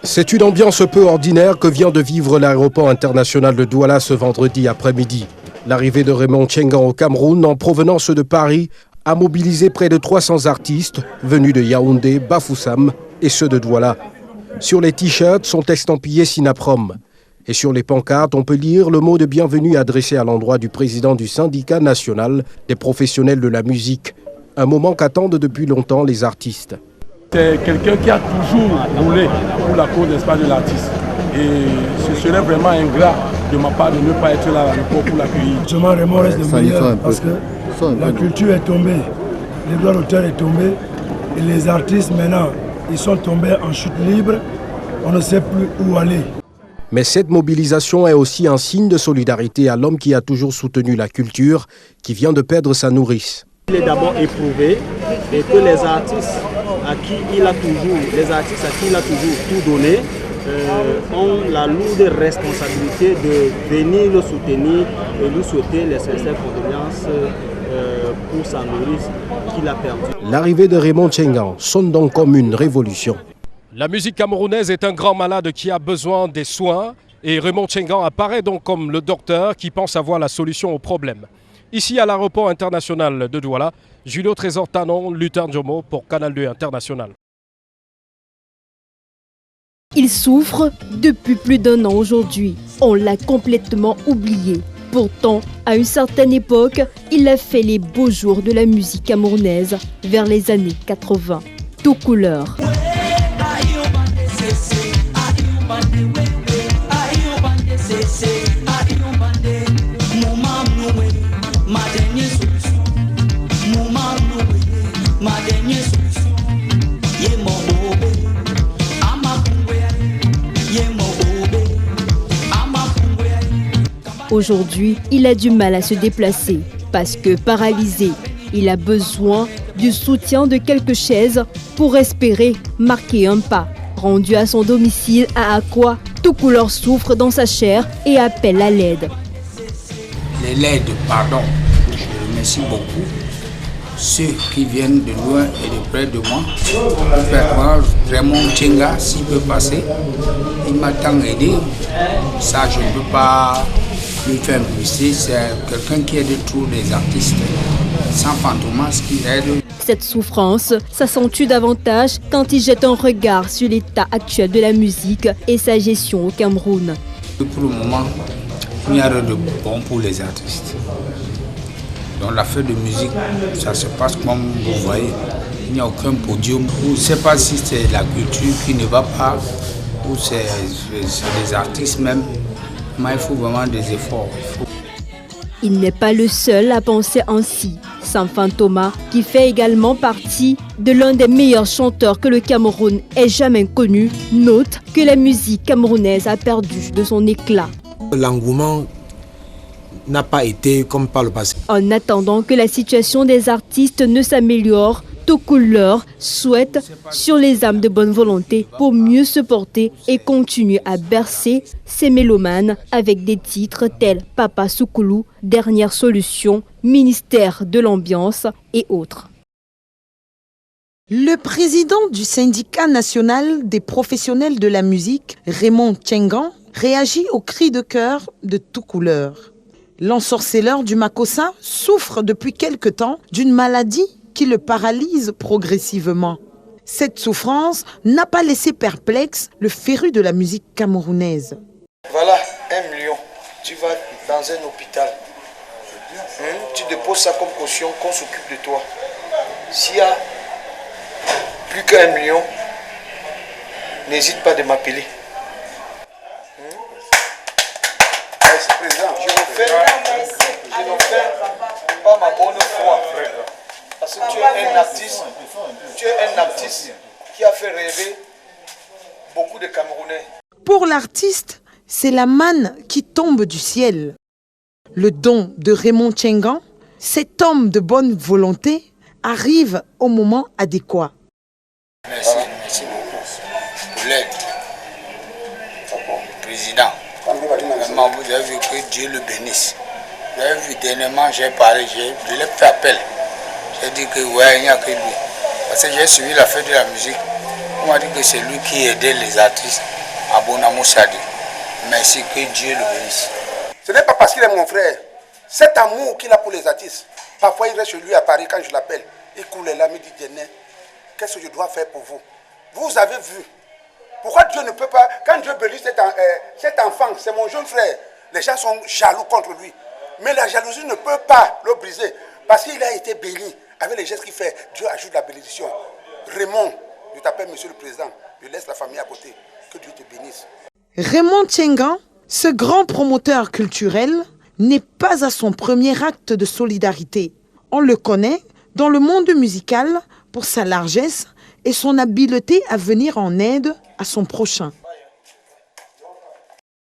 C'est une ambiance peu ordinaire que vient de vivre l'aéroport international de Douala ce vendredi après-midi. L'arrivée de Raymond Tchengan au Cameroun en provenance de Paris a mobilisé près de 300 artistes venus de Yaoundé, Bafoussam et ceux de Douala. Sur les t-shirts sont estampillés Sinaprom. Et sur les pancartes, on peut lire le mot de bienvenue adressé à l'endroit du président du syndicat national des professionnels de la musique. Un moment qu'attendent depuis longtemps les artistes. C'est quelqu'un qui a toujours roulé pour la cause de l'artiste. Et ce serait vraiment ingrat de ma part de ne pas être là à l'époque pour l'accueillir. Justement, Raymond reste le meilleur parce que la culture est tombée, les droits d'auteur est tombé et les artistes maintenant, ils sont tombés en chute libre, on ne sait plus où aller. Mais cette mobilisation est aussi un signe de solidarité à l'homme qui a toujours soutenu la culture, qui vient de perdre sa nourrice. Il est d'abord éprouvé et que les artistes à qui il a toujours tout donné ont la lourde responsabilité de venir le soutenir et lui souhaiter les sincères condoléances pour sa nourrice qu'il a perdue. L'arrivée de Raymond Tchengan sonne donc comme une révolution. La musique camerounaise est un grand malade qui a besoin des soins et Raymond Tchengan apparaît donc comme le docteur qui pense avoir la solution au problème. Ici à l'aéroport international de Douala, Julio Trésor Tanon, Luther Njomo pour Canal 2 International. Il souffre depuis plus d'1 an aujourd'hui. On l'a complètement oublié. Pourtant, à une certaine époque, il a fait les beaux jours de la musique camerounaise vers les années 80. Tout couleur. Aujourd'hui, il a du mal à se déplacer parce que paralysé, il a besoin du soutien de quelques chaises pour espérer marquer un pas. Rendu à son domicile à Akwa, tout couleur souffre dans sa chair et appelle à l'aide. Les LED, pardon, je remercie beaucoup ceux qui viennent de loin et de près de moi. Raymond Tchengan, s'il peut passer, il m'a tant aidé. Ça, je ne peux pas lui faire publicité. C'est quelqu'un qui aide tous les artistes. Sans Fantomas qui aide. Cette souffrance s'accentue davantage quand il jette un regard sur l'état actuel de la musique et sa gestion au Cameroun. Pour le moment, il n'y a rien de bon pour les artistes. Dans la fête de musique, ça se passe comme vous voyez. Il n'y a aucun podium. Je ne sais pas si c'est la culture qui ne va pas ou c'est les artistes même. Mais il faut vraiment des efforts. Il n'est pas le seul à penser ainsi. Samfan Thomas, qui fait également partie de l'un des meilleurs chanteurs que le Cameroun ait jamais connu, note que la musique camerounaise a perdu de son éclat. L'engouement n'a pas été comme par le passé. En attendant que la situation des artistes ne s'améliore, Tout couleur souhaite sur les âmes de bonne volonté pour mieux se porter et continuer à bercer ses mélomanes avec des titres tels Papa Soukoulou, Dernière Solution, Ministère de l'Ambiance et autres. Le président du syndicat national des professionnels de la musique, Raymond Tchengan, réagit aux cris de cœur de tout couleur. L'ensorceleur du Makossa souffre depuis quelque temps d'une maladie qui le paralyse progressivement. Cette souffrance n'a pas laissé perplexe le féru de la musique camerounaise. Voilà, 1 million. Tu vas dans un hôpital. Tu déposes ça comme caution, qu'on s'occupe de toi. S'il y a plus qu'1 million, n'hésite pas de m'appeler. Je le fais pas ma bonne foi. Parce que tu es un artiste qui a fait rêver beaucoup de Camerounais. Pour l'artiste, c'est la manne qui tombe du ciel. Le don de Raymond Tchengan, cet homme de bonne volonté, arrive au moment adéquat. Merci beaucoup pour l'aide. Président, vraiment, vous avez vu que Dieu le bénisse. Vous avez vu, dernièrement, j'ai parlé, je l'ai fait appel. J'ai dit que ouais, il n'y a que lui. Parce que j'ai suivi la fête de la musique. On m'a dit que c'est lui qui aidait les artistes à Bonamou Sadi. Merci, que Dieu le bénisse. Ce n'est pas parce qu'il est mon frère. Cet amour qu'il a pour les artistes. Parfois, il reste chez lui à Paris quand je l'appelle. Il coule là, il me dit, Dieu, qu'est-ce que je dois faire pour vous? Vous avez vu. Pourquoi Dieu ne peut pas, quand Dieu bénit cet enfant, c'est mon jeune frère, les gens sont jaloux contre lui. Mais la jalousie ne peut pas le briser. Parce qu'il a été béni. Avec les gestes qu'il fait, Dieu ajoute la bénédiction. Raymond, je t'appelle Monsieur le Président. Je laisse la famille à côté. Que Dieu te bénisse. Raymond Tchengan, ce grand promoteur culturel, n'est pas à son premier acte de solidarité. On le connaît dans le monde musical pour sa largesse et son habileté à venir en aide à son prochain.